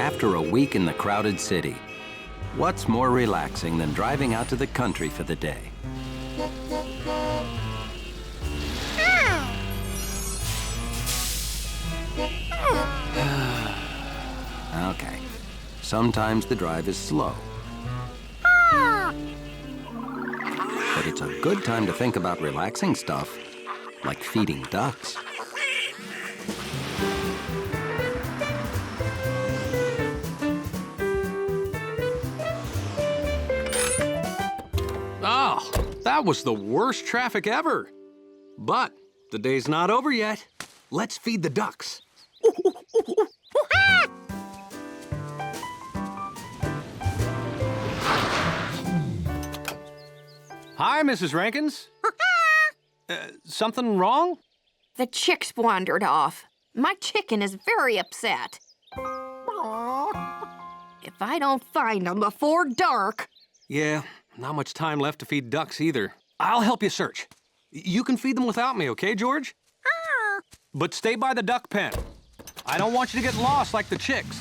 After a week in the crowded city, what's more relaxing than driving out to the country for the day? Okay, sometimes the drive is slow. But it's a good time to think about relaxing stuff, like feeding ducks. Oh, that was the worst traffic ever. But the day's not over yet. Let's feed the ducks. Hi, Mrs. Rankins. Something wrong? The chicks wandered off. My chicken is very upset. If I don't find them before dark... Yeah, not much time left to feed ducks either. I'll help you search. You can feed them without me, okay, George? But stay by the duck pen. I don't want you to get lost like the chicks.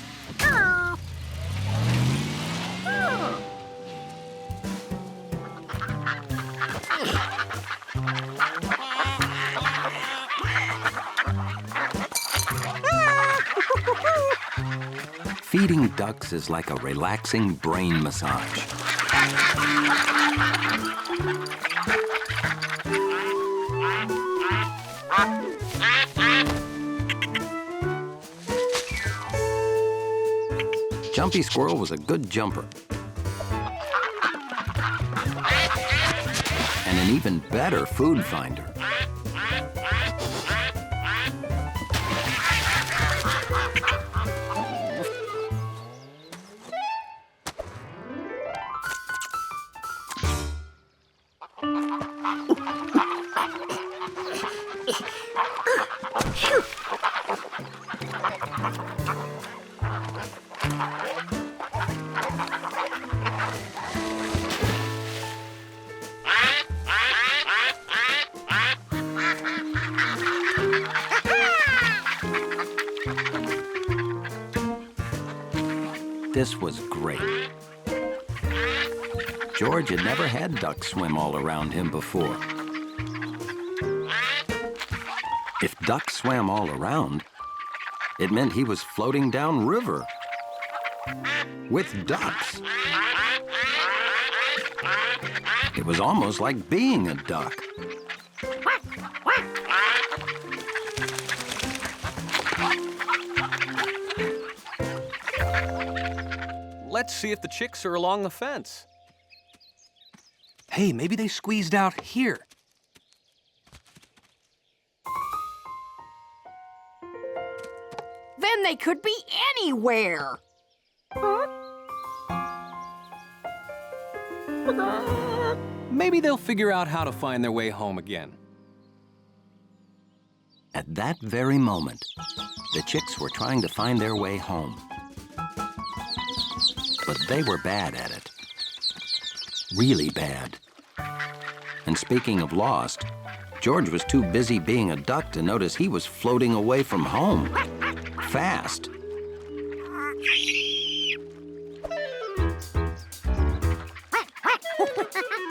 Feeding ducks is like a relaxing brain massage. Jumpy Squirrel was a good jumper. And an even better food finder. This was great. George had never had ducks swim all around him before. If ducks swam all around, it meant he was floating down river with ducks. It was almost like being a duck. Let's see if the chicks are along the fence. Hey, maybe they squeezed out here. Then they could be anywhere. Maybe they'll figure out how to find their way home again. At that very moment, the chicks were trying to find their way home. But they were bad at it. Really bad. And speaking of lost, George was too busy being a duck to notice he was floating away from home. Fast.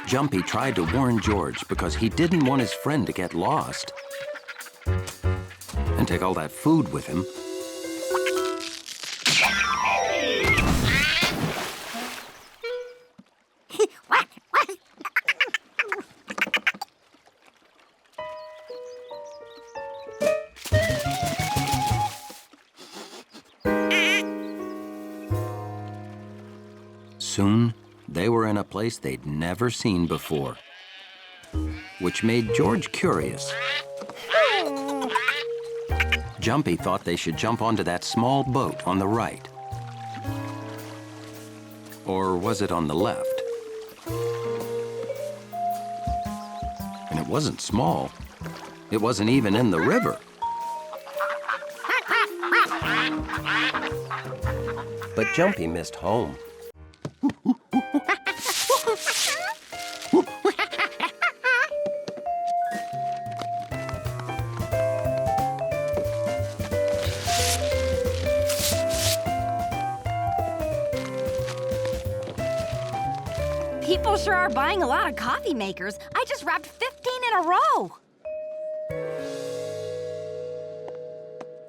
Jumpy tried to warn George because he didn't want his friend to get lost and take all that food with him. Soon, they were in a place they'd never seen before, which made George curious. Jumpy thought they should jump onto that small boat on the right. Or was it on the left? And it wasn't small. It wasn't even in the river. But Jumpy missed home. People sure are buying a lot of coffee makers. I just wrapped 15 in a row.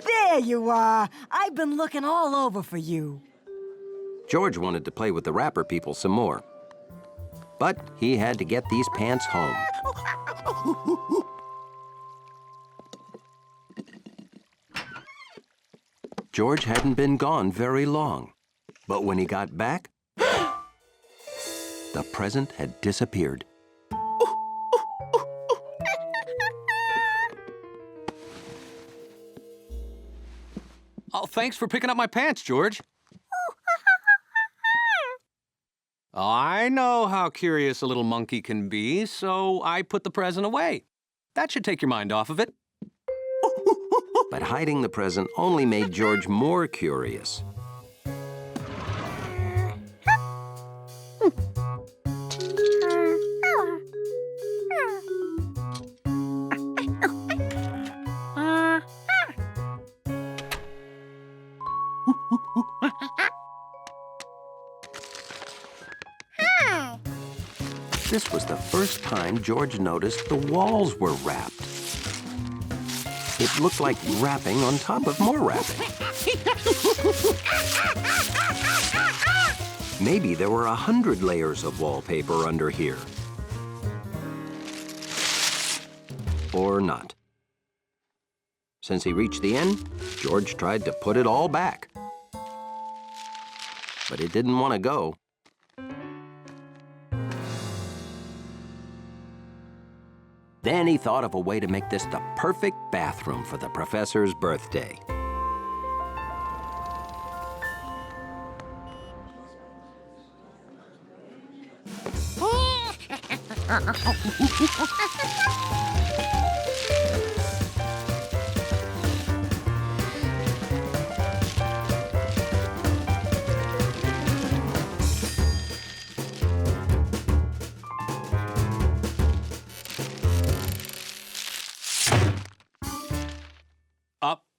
There you are. I've been looking all over for you. George wanted to play with the wrapper people some more. But he had to get these pants home. George hadn't been gone very long. But when he got back, the present had disappeared. Oh, thanks for picking up my pants, George. I know how curious a little monkey can be, so I put the present away. That should take your mind off of it. But hiding the present only made George more curious. This was the first time George noticed the walls were wrapped. It looked like wrapping on top of more wrapping. Maybe there were 100 layers of wallpaper under here. Or not. Since he reached the end, George tried to put it all back. But it didn't want to go. Then he thought of a way to make this the perfect bathroom for the professor's birthday.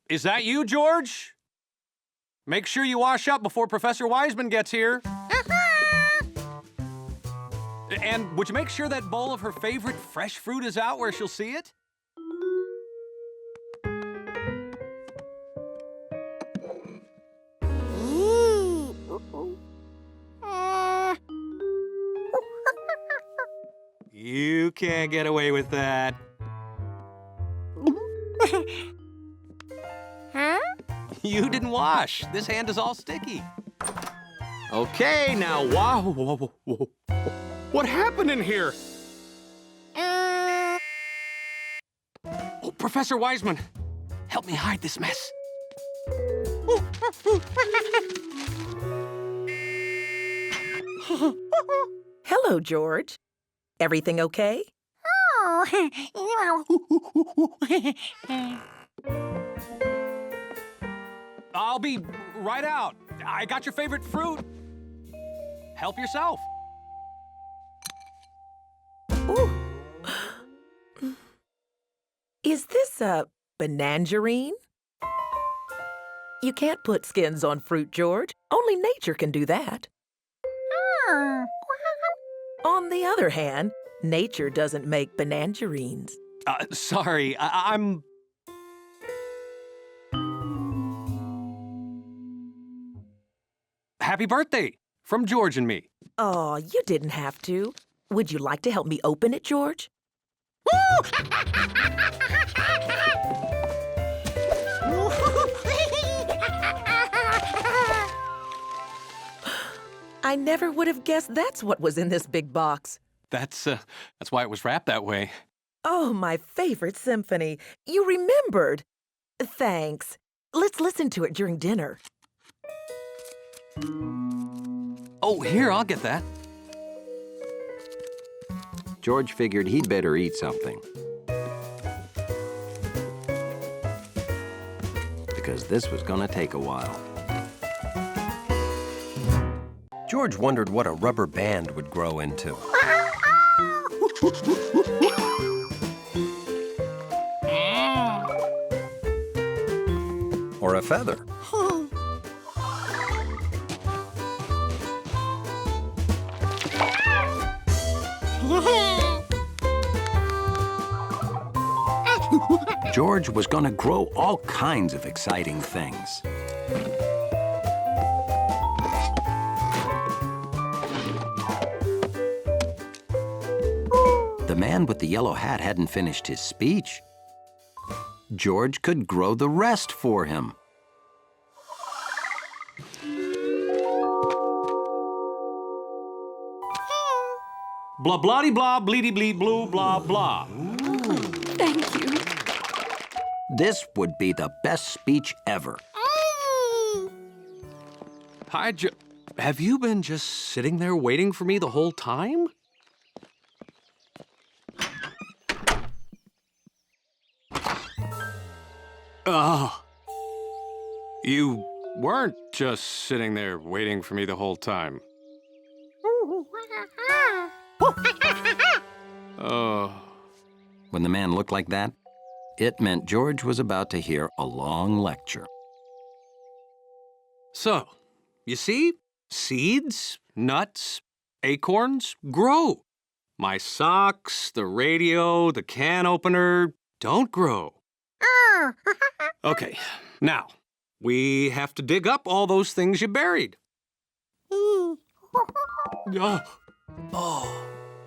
Is that you, George? Make sure you wash up before Professor Wiseman gets here. And would you make sure that bowl of her favorite fresh fruit is out where she'll see it? You can't get away with that. You didn't wash. This hand is all sticky. Okay, now, wow. What happened in here? Oh, Professor Wiseman, help me hide this mess. Hello, George. Everything okay? I'll be right out. I got your favorite fruit. Help yourself. Ooh. Is this a banangerine? You can't put skins on fruit, George. Only nature can do that. On the other hand, nature doesn't make banangerines. Sorry, I'm... Happy birthday from George and me. Oh, you didn't have to. Would you like to help me open it, George? I never would have guessed that's what was in this big box. That's why it was wrapped that way. Oh, my favorite symphony. You remembered. Thanks. Let's listen to it during dinner. Oh, here, I'll get that. George figured he'd better eat something. Because this was gonna take a while. George wondered what a rubber band would grow into. Or a feather. George was going to grow all kinds of exciting things. The man with the yellow hat hadn't finished his speech. George could grow the rest for him. Blah, blah, blah, bleedy, bleed, blue, blah, blah. Thank you. This would be the best speech ever. Hi, have you been just sitting there waiting for me the whole time? Oh. You weren't just sitting there waiting for me the whole time. Oh. When the man looked like that, it meant George was about to hear a long lecture. So, you see, seeds, nuts, acorns grow. My socks, the radio, the can opener don't grow. Okay, now, we have to dig up all those things you buried. Oh.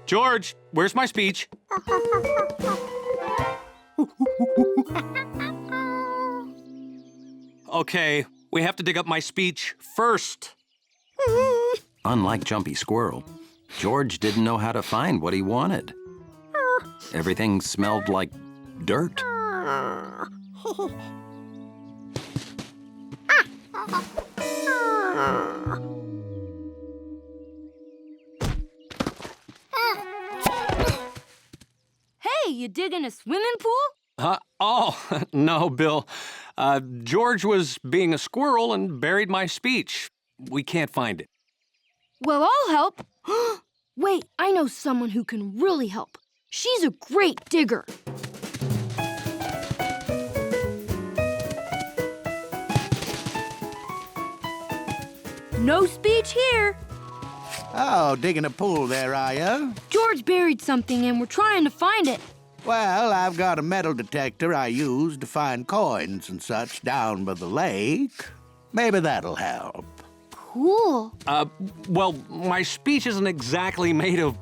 George, where's my speech? Okay, we have to dig up my speech first. Unlike Jumpy Squirrel, George didn't know how to find what he wanted. Everything smelled like dirt. Hey, you digging a swimming pool? Oh, no, Bill. George was being a squirrel and buried my speech. We can't find it. Well, I'll help. Wait, I know someone who can really help. She's a great digger. No speech here. Oh, digging a pool there, are you? George buried something and we're trying to find it. Well, I've got a metal detector I use to find coins and such down by the lake. Maybe that'll help. Cool. Well, my speech isn't exactly made of...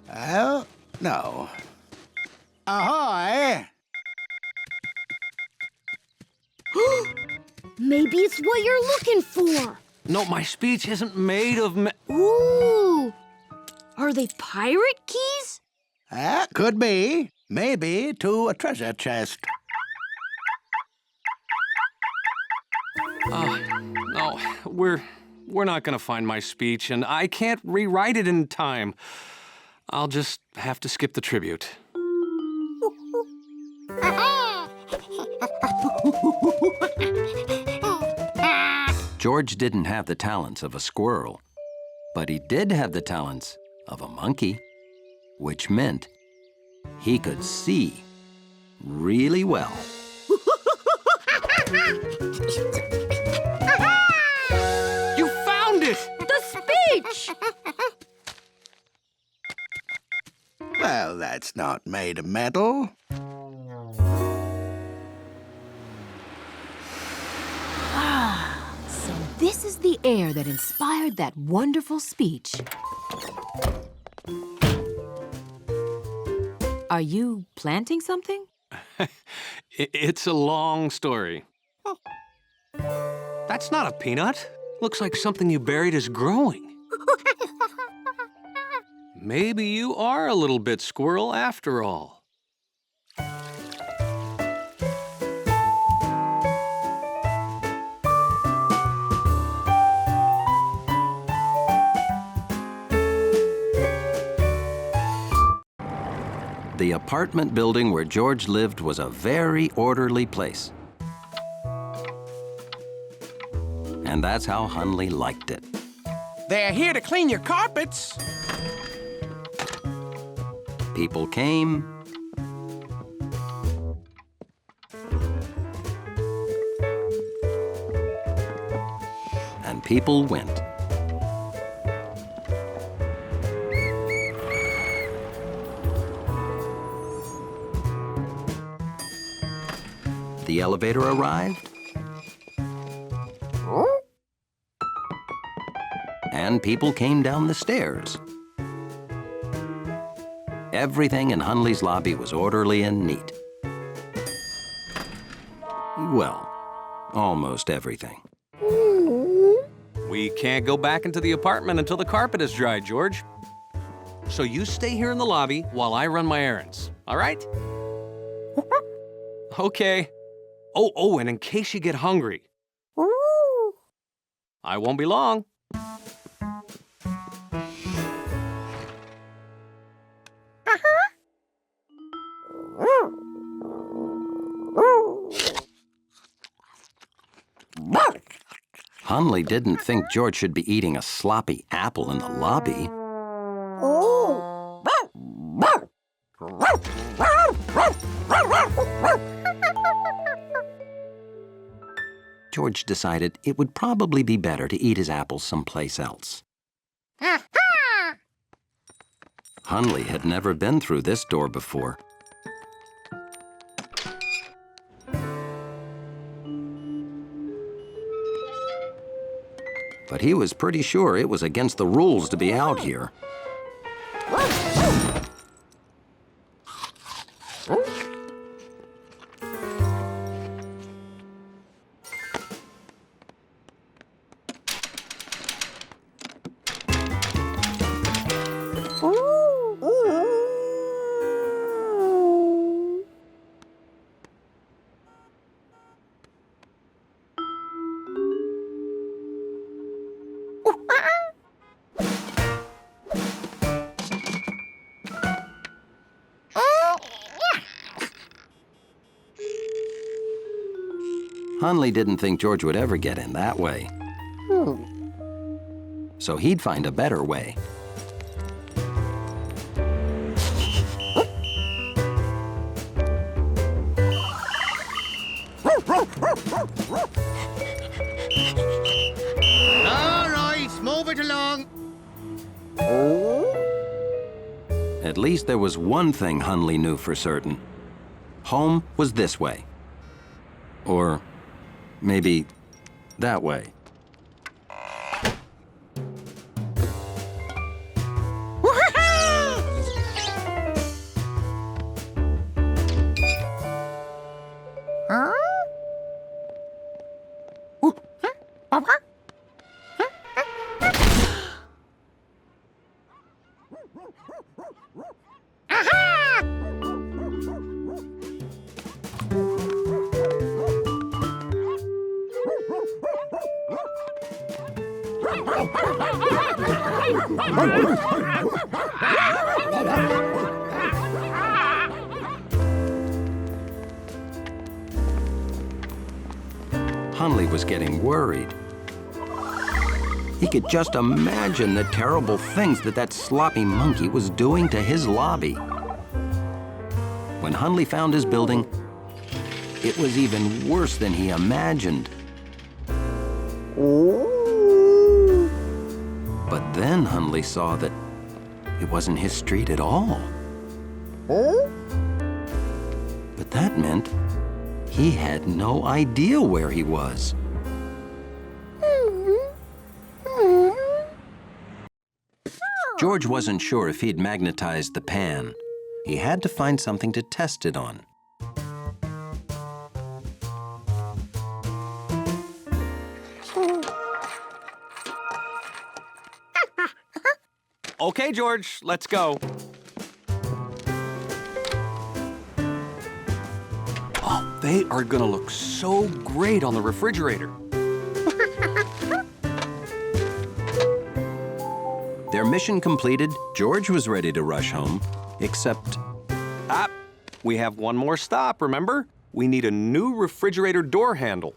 Well, no. Ahoy! Maybe it's what you're looking for. No, my speech isn't made of... Ooh. Are they pirate keys? Could be. Maybe to a treasure chest. No, we're not gonna find my speech, and I can't rewrite it in time. I'll just have to skip the tribute. George didn't have the talents of a squirrel, but he did have the talents of a monkey, which meant he could see really well. You found it! The speech! Well, that's not made of metal. So this is the air that inspired that wonderful speech. Are you planting something? It's a long story. That's not a peanut. Looks like something you buried is growing. Maybe you are a little bit squirrel after all. The apartment building where George lived was a very orderly place. And that's how Hunley liked it. They're here to clean your carpets. People came, and people went. The elevator arrived. And people came down the stairs. Everything in Hunley's lobby was orderly and neat. Well, almost everything. We can't go back into the apartment until the carpet is dry, George. So you stay here in the lobby while I run my errands, all right? Okay. Oh, and in case you get hungry, I won't be long. Hunley didn't think George should be eating a sloppy apple in the lobby. George decided it would probably be better to eat his apples someplace else. Hunley had never been through this door before. But he was pretty sure it was against the rules to be out here. Hunley didn't think George would ever get in that way. So he'd find a better way. All right, move it along. At least there was one thing Hunley knew for certain. Home was this way. Or maybe that way. Hunley was getting worried. He could just imagine the terrible things that sloppy monkey was doing to his lobby. When Hunley found his building, it was even worse than he imagined. But then Hunley saw that it wasn't his street at all. But that meant he had no idea where he was. George wasn't sure if he'd magnetized the pan. He had to find something to test it on. Okay, George, let's go. Oh, they are gonna look so great on the refrigerator. Their mission completed, George was ready to rush home, except... We have one more stop, remember? We need a new refrigerator door handle.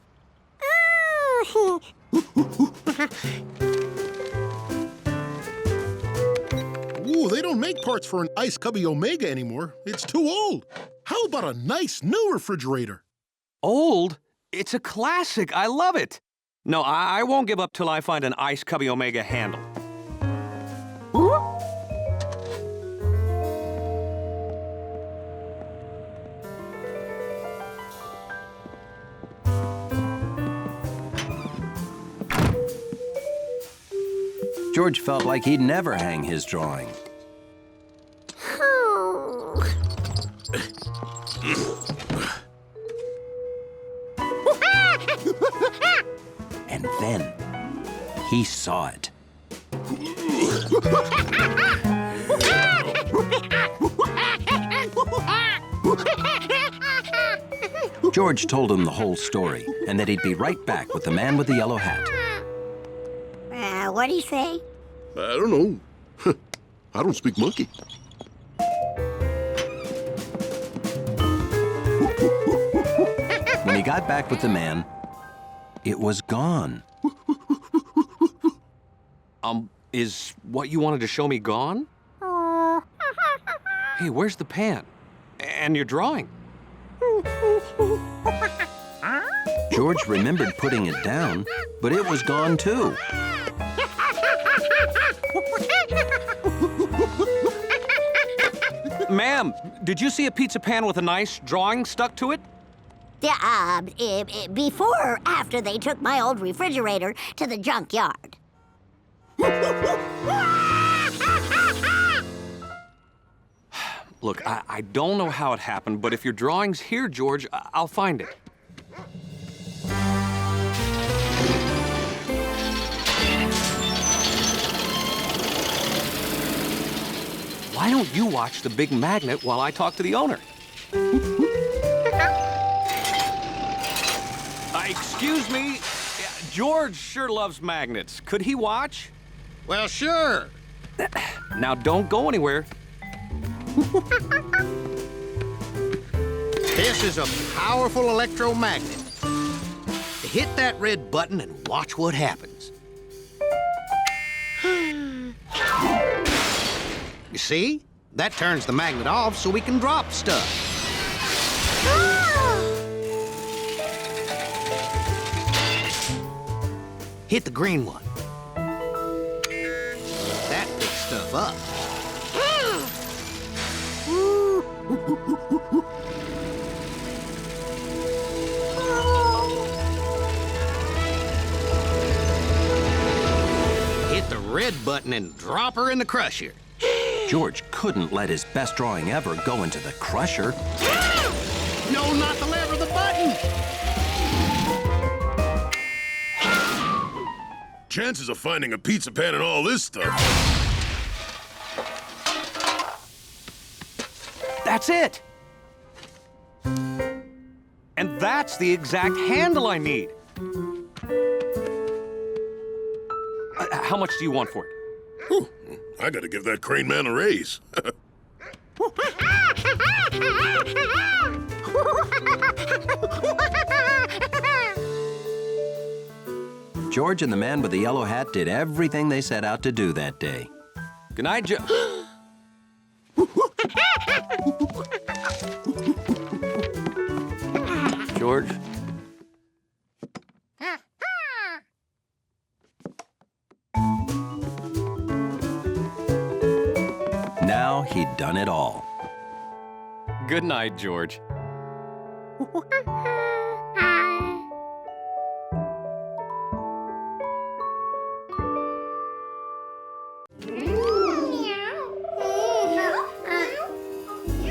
Ooh, they don't make parts for an Ice Cubby Omega anymore. It's too old. How about a nice new refrigerator? Old? It's a classic. I love it. No, I won't give up till I find an Ice Cubby Omega handle. George felt like he'd never hang his drawing. And then he saw it. George told him the whole story and that he'd be right back with the man with the yellow hat. What'd he say? I don't know. I don't speak monkey. When he got back with the man, it was gone. Is what you wanted to show me gone? Hey, where's the pan? And your drawing? George remembered putting it down, but it was gone too. Ma'am, did you see a pizza pan with a nice drawing stuck to it? Yeah, before or after they took my old refrigerator to the junkyard? Look, I don't know how it happened, but if your drawing's here, George, I'll find it. Why don't you watch the big magnet while I talk to the owner? Excuse me, George sure loves magnets. Could he watch? Well, sure. Now, don't go anywhere. This is a powerful electromagnet. Hit that red button and watch what happens. You see? That turns the magnet off so we can drop stuff. Hit the green one. That picks stuff up. Hit the red button and drop her in the crusher. George couldn't let his best drawing ever go into the crusher. No, not the lever, the button! Chances of finding a pizza pan and all this stuff. That's it! And that's the exact handle I need. How much do you want for it? Whew, I gotta give that crane man a raise. George and the man with the yellow hat did everything they set out to do that day. Good night, George? Now he'd done it all. Good night, George.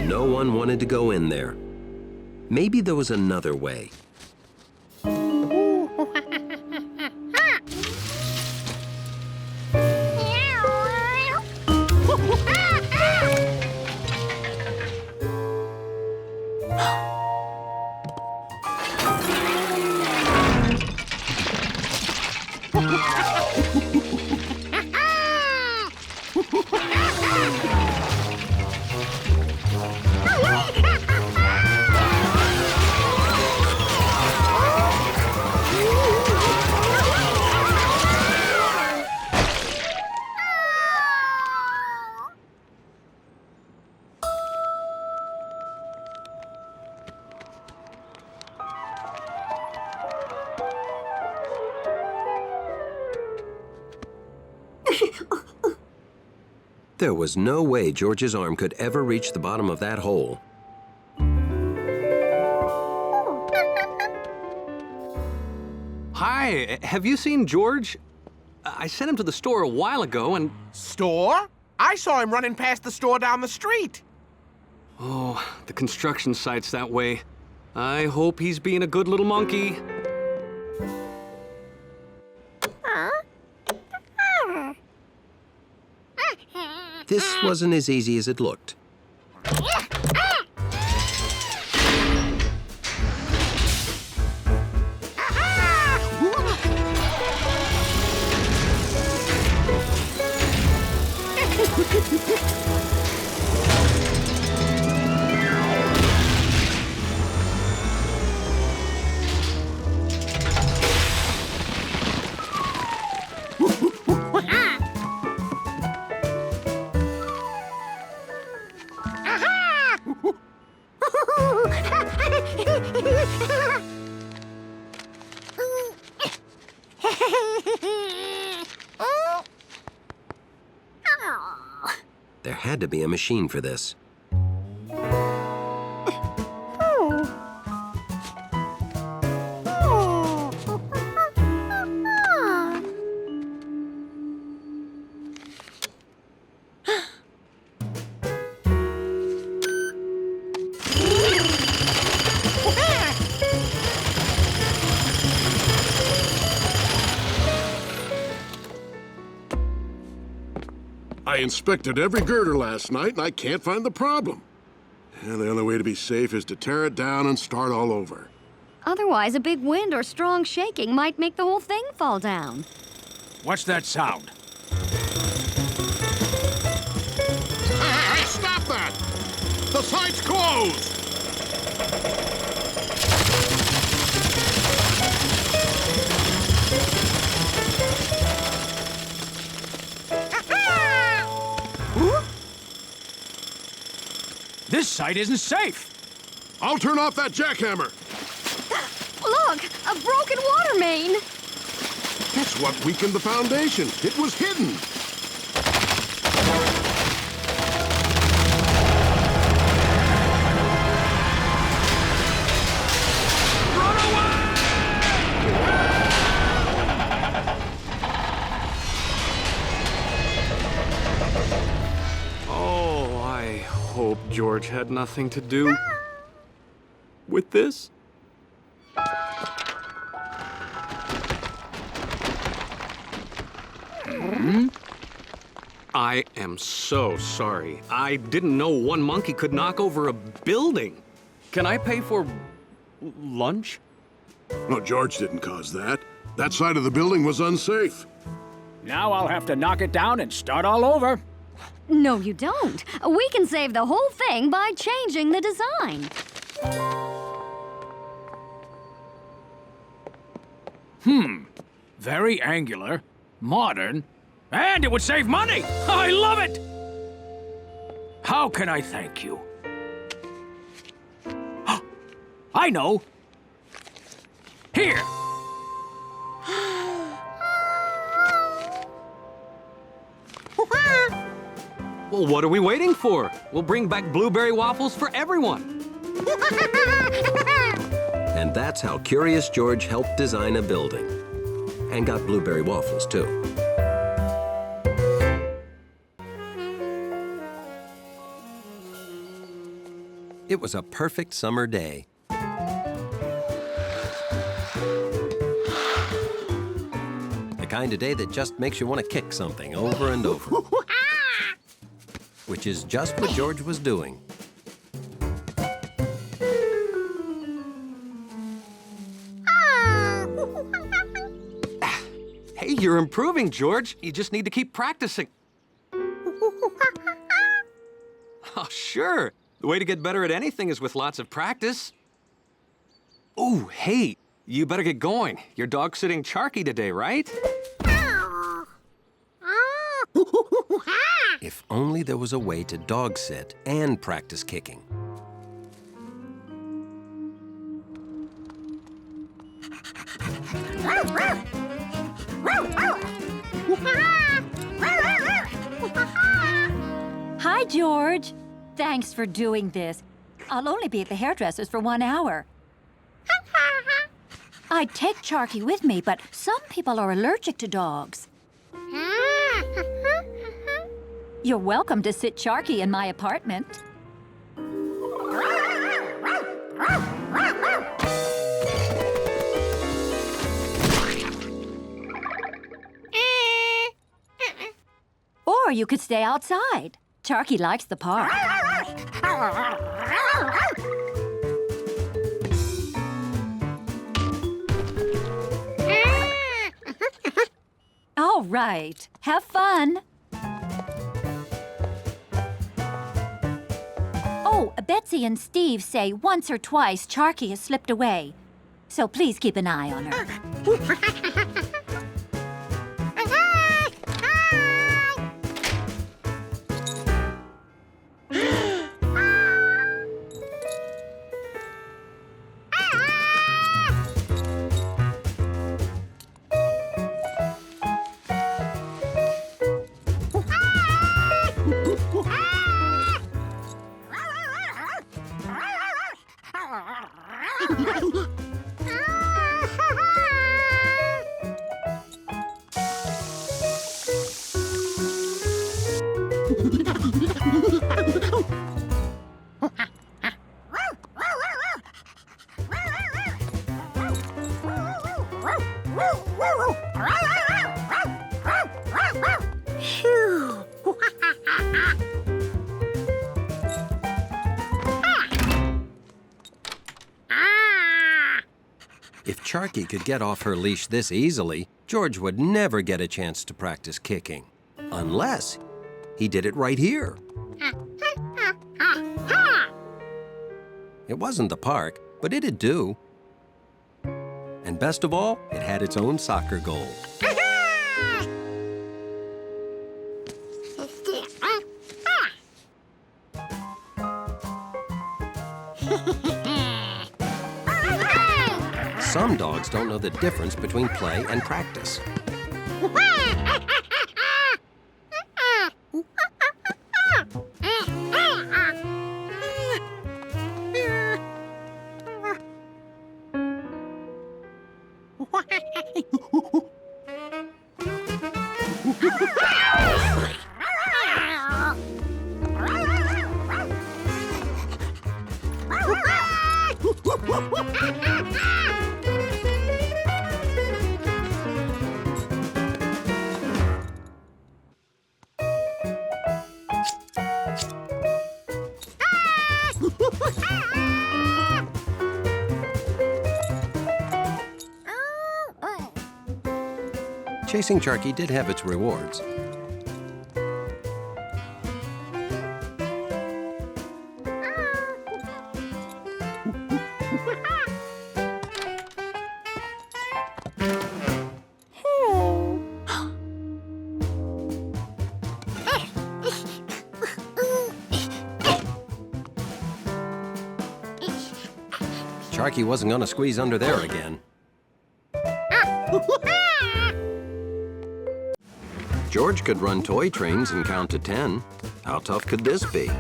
No one wanted to go in there. Maybe there was another way. There was no way George's arm could ever reach the bottom of that hole. Hi, have you seen George? I sent him to the store a while ago and... Store? I saw him running past the store down the street. Oh, the construction site's that way. I hope he's being a good little monkey. This wasn't as easy as it looked. There had to be a machine for this. I inspected every girder last night, and I can't find the problem. And the only way to be safe is to tear it down and start all over. Otherwise, a big wind or strong shaking might make the whole thing fall down. What's that sound? Hey, stop that! The site's closed! This site isn't safe. I'll turn off that jackhammer. Look, a broken water main. That's what weakened the foundation. It was hidden. Oh, I hope George had nothing to do with this. I am so sorry. I didn't know one monkey could knock over a building. Can I pay for lunch? No, George didn't cause that. That side of the building was unsafe. Now I'll have to knock it down and start all over. No, you don't. We can save the whole thing by changing the design. Very angular, modern, and it would save money. I love it. How can I thank you? I know. Here. Well, what are we waiting for? We'll bring back blueberry waffles for everyone. And that's how Curious George helped design a building. And got blueberry waffles, too. It was a perfect summer day. The kind of day that just makes you want to kick something over and over. Which is just what George was doing. Hey, you're improving, George. You just need to keep practicing. Oh, sure. The way to get better at anything is with lots of practice. Oh, hey, you better get going. Your dog's sitting Charky today, right? If only there was a way to dog sit and practice kicking. Hi, George. Thanks for doing this. I'll only be at the hairdresser's for 1 hour. I'd take Charky with me, but some people are allergic to dogs. You're welcome to sit Sharky in my apartment. Or you could stay outside. Sharky likes the park. All right, have fun. Oh, Betsy and Steve say once or twice Sharky has slipped away. So please keep an eye on her. If Sharky could get off her leash this easily, George would never get a chance to practice kicking. Unless he did it right here. It wasn't the park, but it'd do. And best of all, it had its own soccer goal. Some dogs don't know the difference between play and practice. Chasing Sharky did have its rewards. Sharky wasn't going to squeeze under there again. George could run toy trains and count to 10. How tough could this be?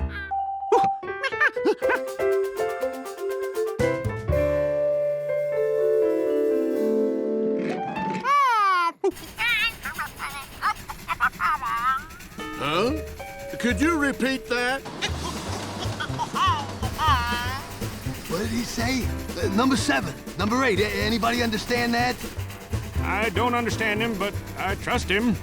Huh? Could you repeat that? What did he say? Number 7, number 8. Anybody understand that? I don't understand him, but I trust him.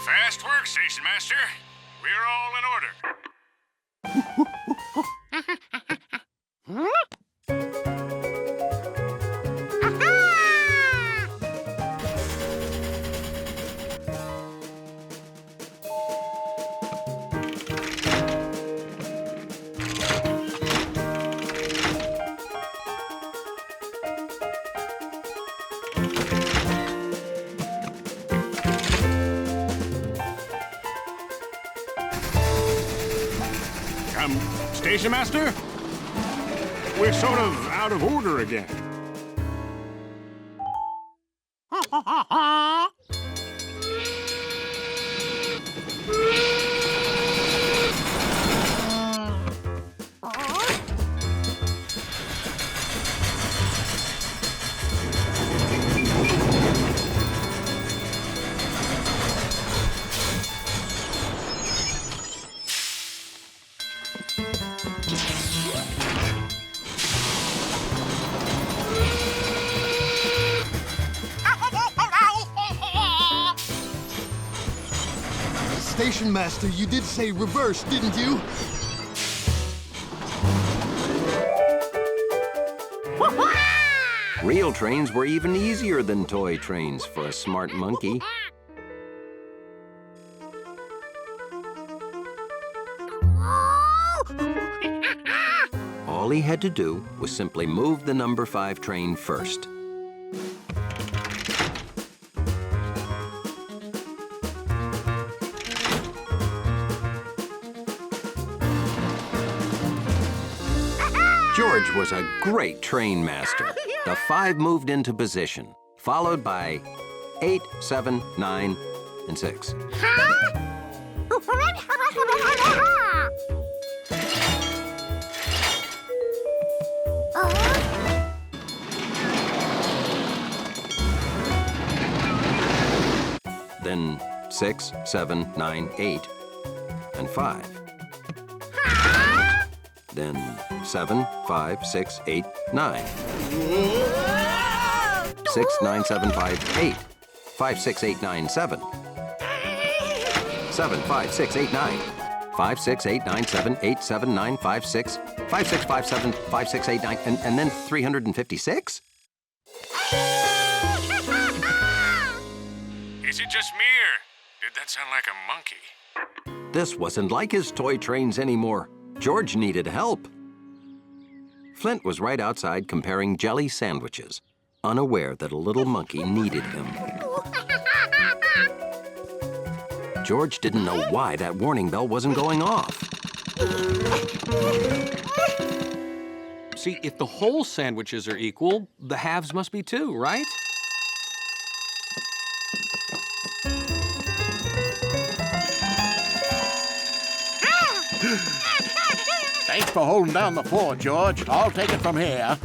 Fast work, Station Master. We're all in order. Station Master? We're sort of out of order again. Station Master, you did say reverse, didn't you? Real trains were even easier than toy trains for a smart monkey. All he had to do was simply move the number 5 train first. George was a great train master. The 5 moved into position, followed by 8, 7, 9, and 6. Then 6, 7, 9, 8, and 5. Then 7, 5, 6, 8, 9. 6, 9, 7, 5, 8. 5, 6, 8, 9, 7. 7, 5, 6, 8, 9. 5, 6, 8, 9, 7, 8, 7, 9, 5, 6. 5, 6, 5, 7, 5, 6, 8, 9, and then 356? Is it just me, or did that sound like a monkey? This wasn't like his toy trains anymore. George needed help. Flint was right outside comparing jelly sandwiches, unaware that a little monkey needed him. George didn't know why that warning bell wasn't going off. See, if the whole sandwiches are equal, the halves must be too, right? Thanks for holding down the fort, George. I'll take it from here.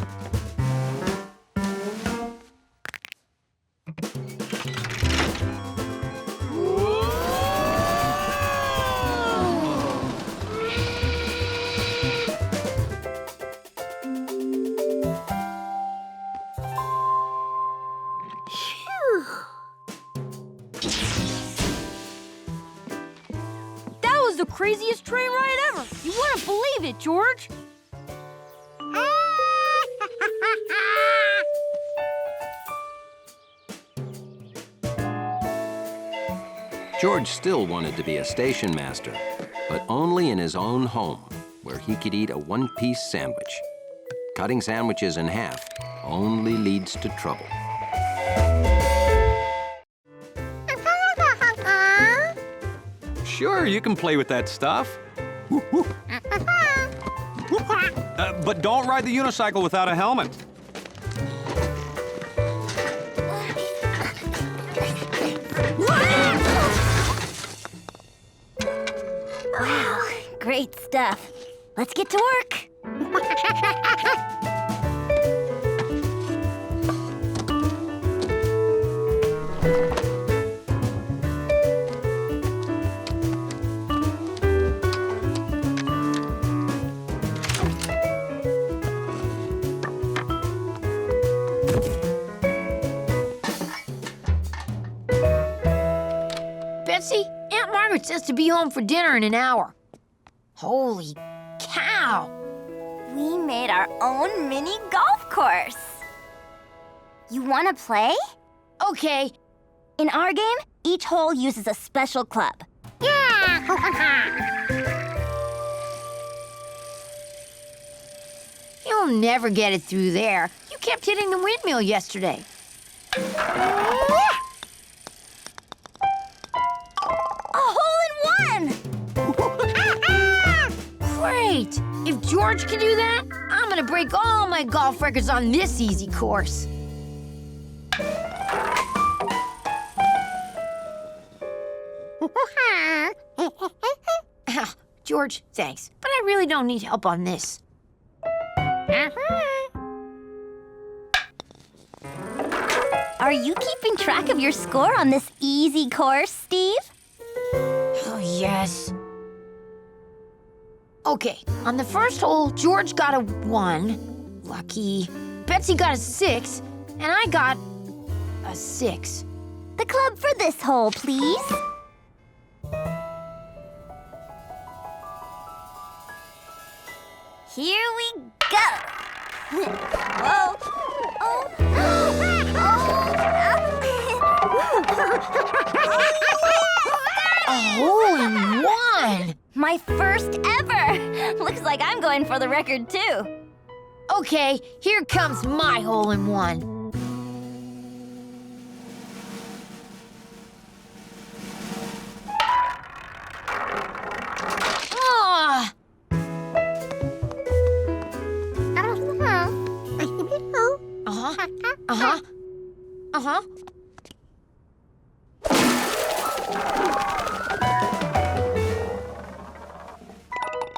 That was the craziest train ride ever. You wouldn't believe it, George. George still wanted to be a station master, but only in his own home, where he could eat a one-piece sandwich. Cutting sandwiches in half only leads to trouble. Sure, you can play with that stuff. But don't ride the unicycle without a helmet. Wow, great stuff. Let's get to work. Betsy, Aunt Margaret says to be home for dinner in an hour. Holy cow! We made our own mini golf course. You want to play? Okay. In our game, each hole uses a special club. You'll never get it through there. You kept hitting the windmill yesterday. Great! If George can do that, I'm gonna break all my golf records on this easy course. George, thanks, but I really don't need help on this. Are you keeping track of your score on this easy course, Steve? Oh, yes. Okay, on the first hole, George got a 1. Lucky. Betsy got a 6, and I got a 6. The club for this hole, please. Here we go. Whoa. Oh. A hole-in-one! My first ever! Looks like I'm going for the record, too. Okay, here comes my hole-in-one. Ah! Uh-huh. Uh-huh. Uh-huh.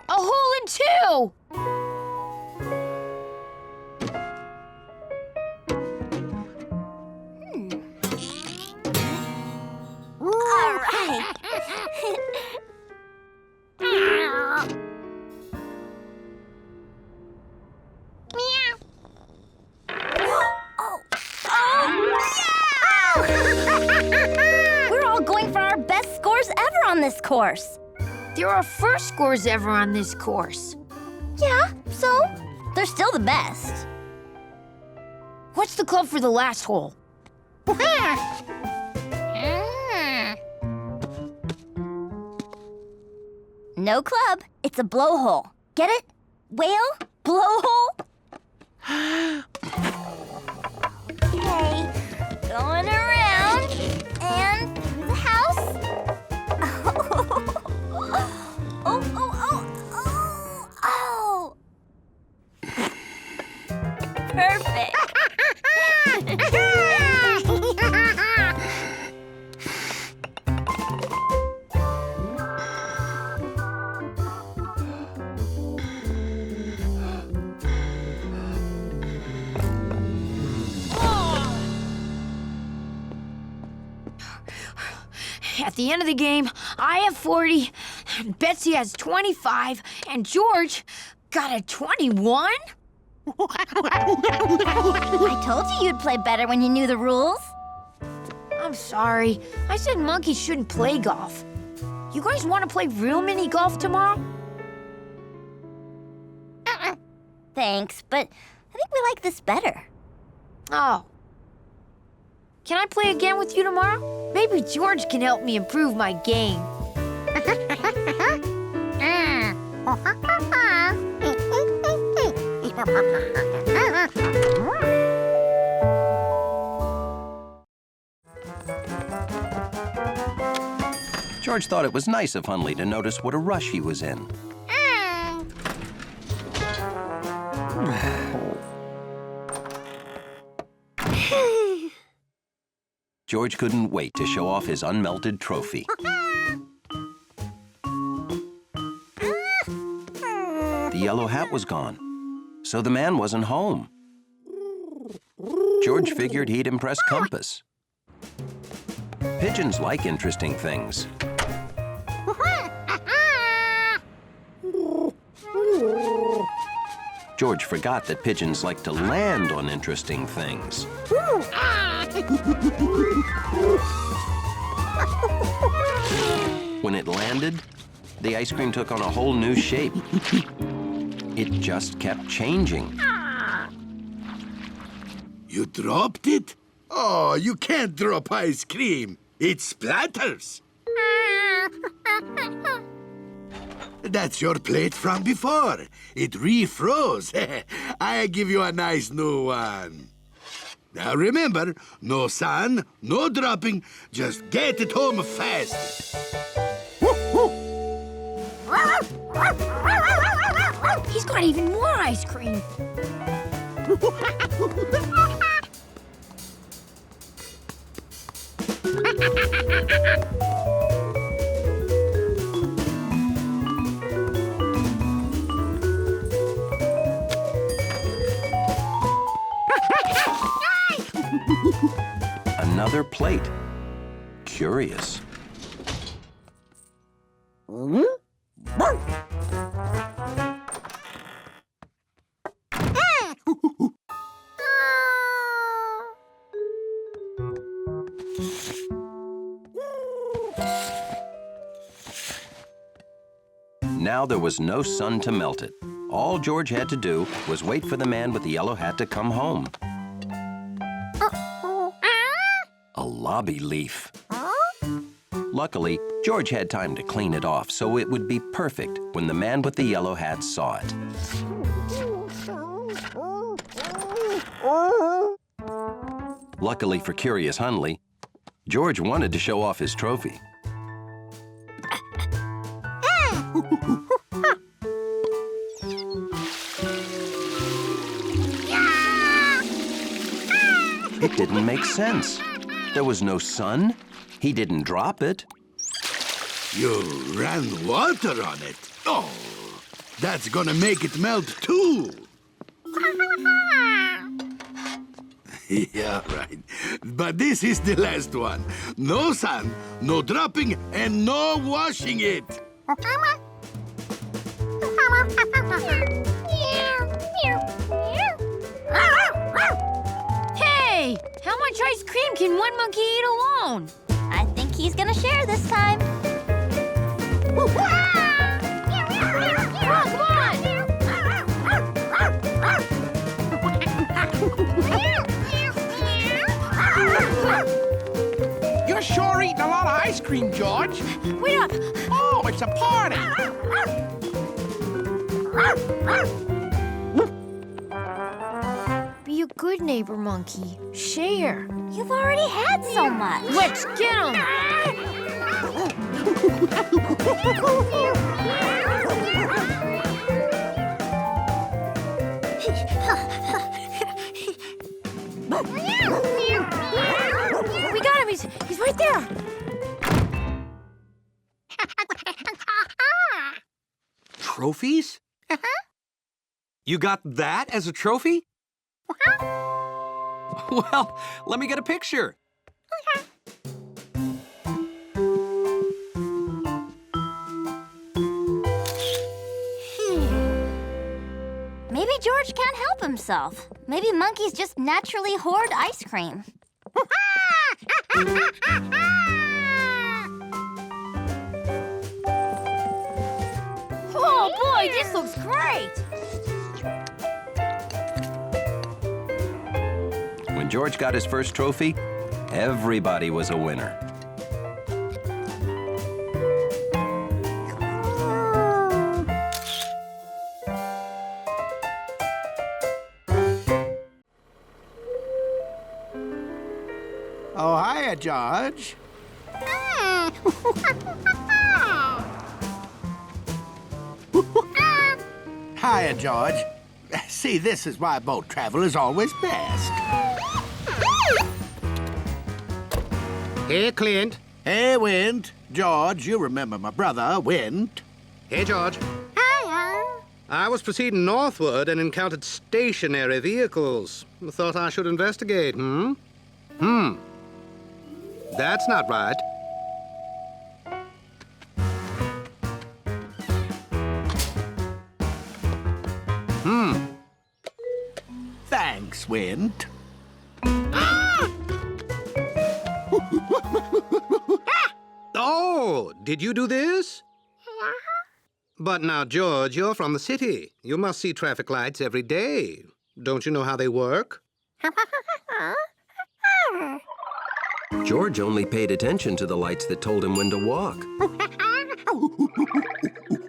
A hole-in-two! All right. We're all going for our best scores ever on this course. There are first scores ever on this course. Yeah, so they're still the best. What's the club for the last hole? No club. It's a blowhole. Get it? Whale? Blowhole? Okay. Going around. And the house. Oh, oh, oh, oh, oh. Perfect. At the end of the game, I have 40, Betsy has 25, and George got a 21? I told you you'd play better when you knew the rules. I'm sorry. I said monkeys shouldn't play golf. You guys want to play real mini golf tomorrow? Thanks, but I think we like this better. Oh. Can I play again with you tomorrow? Maybe George can help me improve my game. George thought it was nice of Hundley to notice what a rush he was in. George couldn't wait to show off his unmelted trophy. The yellow hat was gone, so the man wasn't home. George figured he'd impress Compass. Pigeons like interesting things. George forgot that pigeons like to land on interesting things. When it landed, the ice cream took on a whole new shape. It just kept changing. You dropped it? Oh, you can't drop ice cream. It splatters. That's your plate from before. It refroze. I give you a nice new one. Now remember, no sun, no dropping. Just get it home fast. He's got even more ice cream. Another plate. Curious. Now there was no sun to melt it. All George had to do was wait for the man with the yellow hat to come home. A lobby leaf. Luckily, George had time to clean it off, so it would be perfect when the man with the yellow hat saw it. Luckily for Curious Hundley, George wanted to show off his trophy. It didn't make sense. There was no sun. He didn't drop it. You ran water on it. Oh, that's gonna make it melt too. Yeah, right. But this is the last one. No sun, no dropping, and no washing it. Hey, how much ice cream can one monkey eat alone? I think he's gonna share this time. Come on! You're sure eating a lot of ice cream, George. Wait up! Oh, it's a party. Be a good neighbor, monkey. Share. You've already had so much. Let's get him! We got him! He's right there! Trophies? You got that as a trophy? Well, let me get a picture. Maybe George can't help himself. Maybe monkeys just naturally hoard ice cream. Oh boy, this looks great! When George got his first trophy, everybody was a winner. Oh, hiya, George. Hiya, George. See, this is why boat travel is always best. Hey, Clint. Hey, Wint. George, you remember my brother, Wint. Hey, George. I was proceeding northward and encountered stationary vehicles. Thought I should investigate, That's not right. Thanks, Wint. Oh, did you do this? But now, George, you're from the city. You must see traffic lights every day. Don't you know how they work? George only paid attention to the lights that told him when to walk.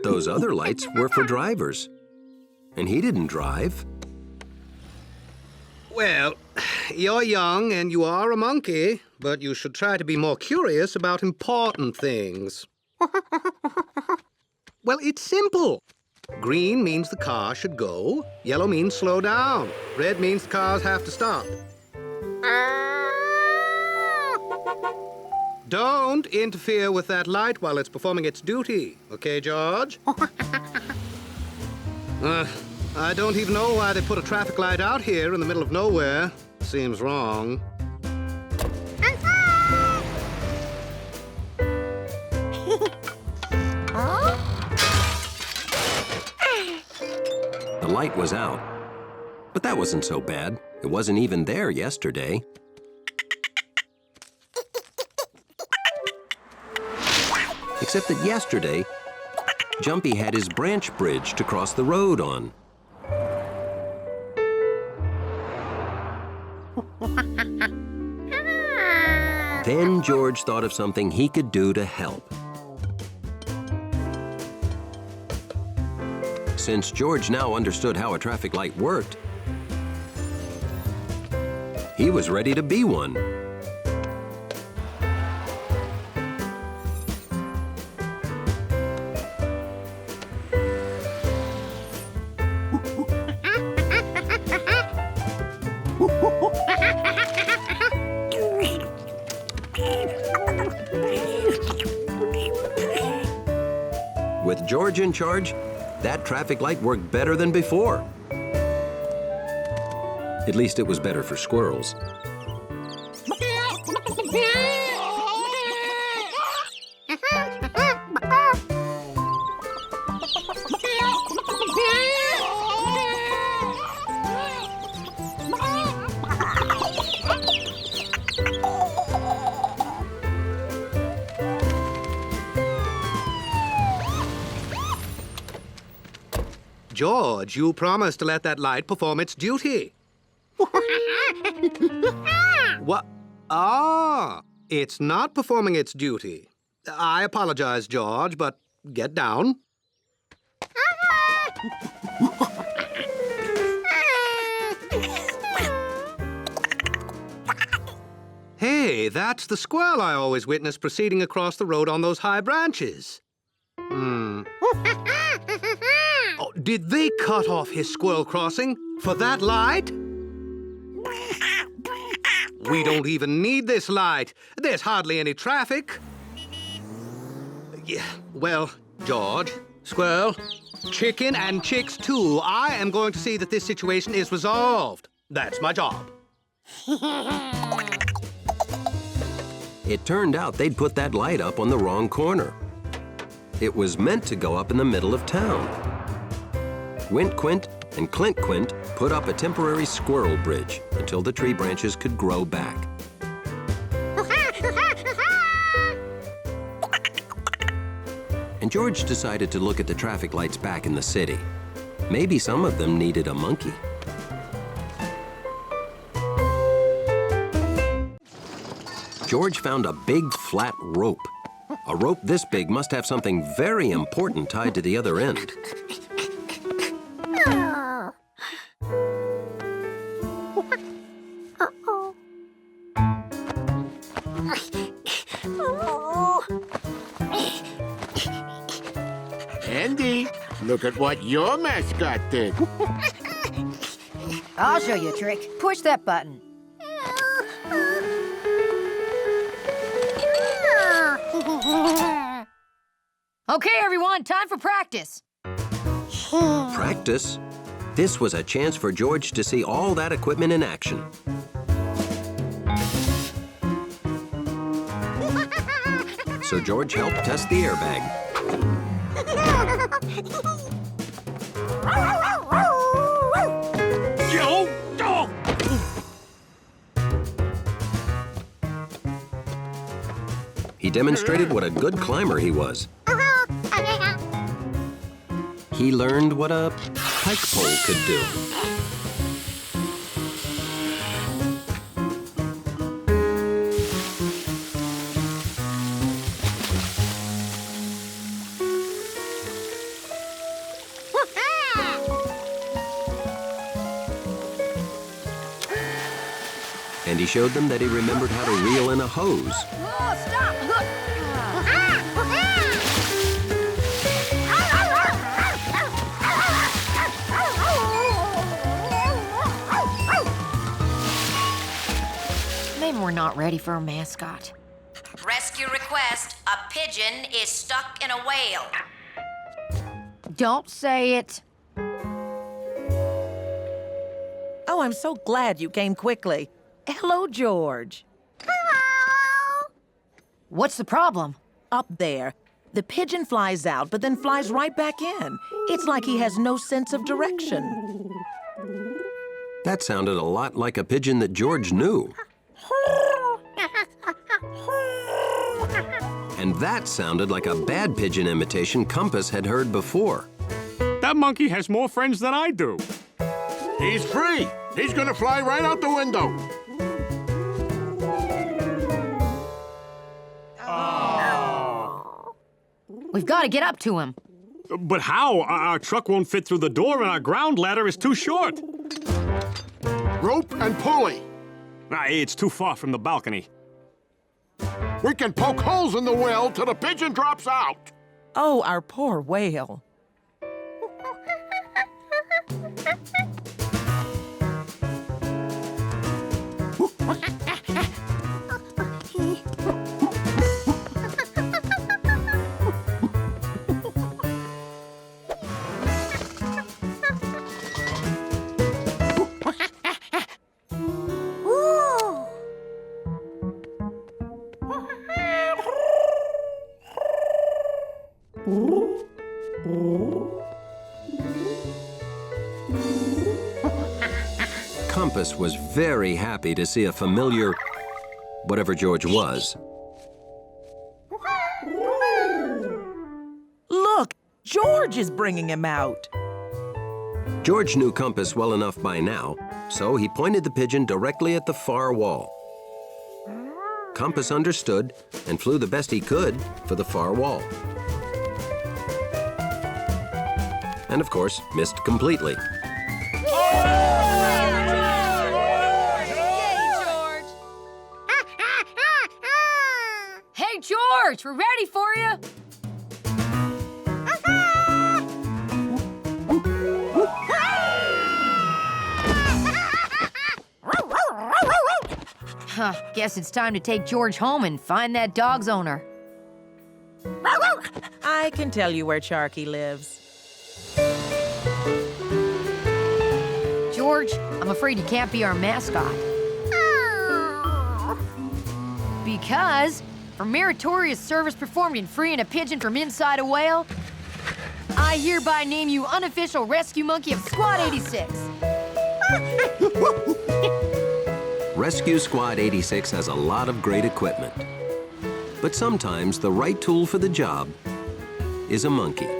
Those other lights were for drivers. And he didn't drive. Well, you're young and you are a monkey, but you should try to be more curious about important things. Well, it's simple. Green means the car should go. Yellow means slow down. Red means the cars have to stop. Don't interfere with that light while it's performing its duty. Okay, George? I don't even know why they put a traffic light out here in the middle of nowhere. Seems wrong. The light was out. But that wasn't so bad. It wasn't even there yesterday. Except that yesterday, Jumpy had his branch bridge to cross the road on. Then George thought of something he could do to help. Since George now understood how a traffic light worked, he was ready to be one. With George in charge, that traffic light worked better than before. At least it was better for squirrels. George, you promised to let that light perform its duty. What? Ah, it's not performing its duty. I apologize, George, but get down. Hey, that's the squirrel I always witness proceeding across the road on those high branches. Oh, did they cut off his squirrel crossing for that light? We don't even need this light. There's hardly any traffic. Yeah, well, George, squirrel, chicken, and chicks too. I am going to see that this situation is resolved. That's my job. It turned out they'd put that light up on the wrong corner. It was meant to go up in the middle of town. Wint Quint and Clint Quint put up a temporary squirrel bridge until the tree branches could grow back. And George decided to look at the traffic lights back in the city. Maybe some of them needed a monkey. George found a big flat rope. A rope this big must have something very important tied to the other end. Andy, look at what your mascot did. I'll show you a trick. Push that button. Okay, everyone, time for practice. Practice? This was a chance for George to see all that equipment in action. So George helped test the airbag. He demonstrated what a good climber he was. He learned what a pike pole could do. And he showed them that he remembered how to reel in a hose. Oh, stop! Look! Maybe we're not ready for a mascot. Rescue request. A pigeon is stuck in a whale. Don't say it. Oh, I'm so glad you came quickly. Hello, George. What's the problem? Up there. The pigeon flies out, but then flies right back in. It's like he has no sense of direction. That sounded a lot like a pigeon that George knew. And that sounded like a bad pigeon imitation Compass had heard before. That monkey has more friends than I do. He's free. He's gonna fly right out the window. We've got to get up to him. But how? Our truck won't fit through the door and our ground ladder is too short. Rope and pulley. It's too far from the balcony. We can poke holes in the well till the pigeon drops out. Oh, our poor whale. Compass was very happy to see a familiar, whatever George was. Look, George is bringing him out. George knew Compass well enough by now, so he pointed the pigeon directly at the far wall. Compass understood and flew the best he could for the far wall. And of course, missed completely. Hey, George, we're ready for you. Guess it's time to take George home and find that dog's owner. I can tell you where Charky lives. George, I'm afraid you can't be our mascot. Because for meritorious service performed in freeing a pigeon from inside a whale, I hereby name you unofficial rescue monkey of Squad 86. Rescue Squad 86 has a lot of great equipment. But sometimes the right tool for the job is a monkey.